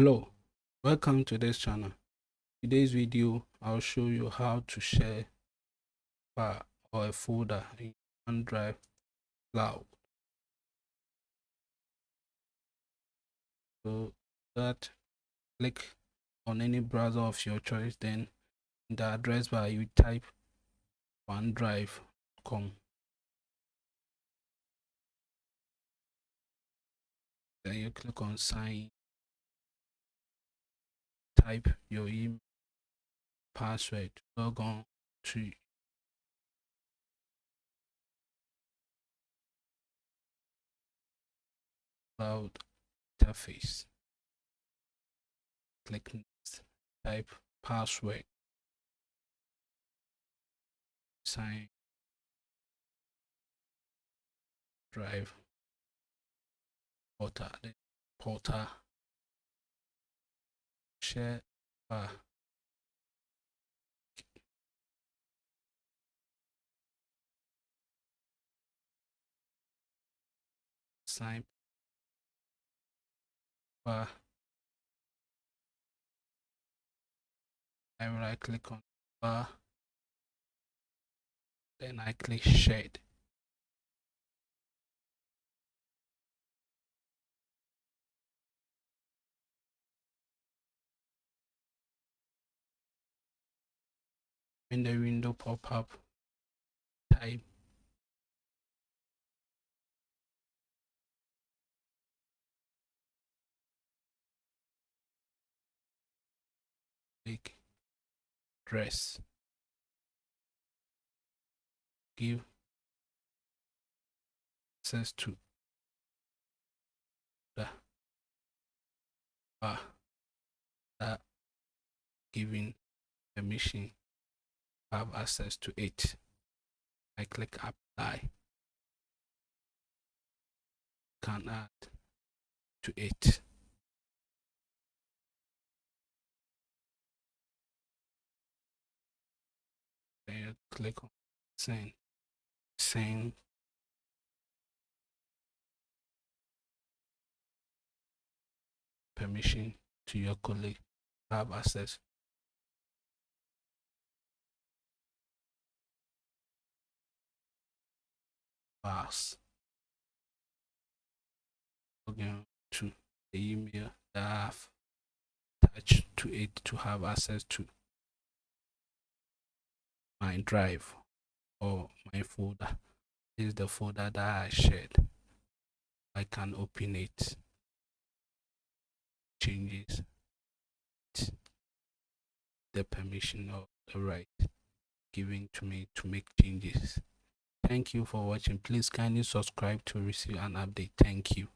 Hello, welcome to this channel. Today's video I'll show you how to share file or a folder in OneDrive cloud. So that click on any browser of your choice, then in the address bar you type OneDrive.com. Then you click on sign, type your email password, log on to cloud interface. Click next, type password, sign, drive, portal, share bar, sign bar. I right click on bar, then I click shared. When the window pop up, type click address, give access to the bar that giving permission have access to it. I click apply, can add to it. Then you click on send permission to your colleague have access. Bars. Login to the email that I have attached to it to have access to my drive or my folder. This is the folder that I shared. I can open it, changes the permission or the right given to me to make changes. Thank you for watching. Please kindly subscribe to receive an update. Thank you.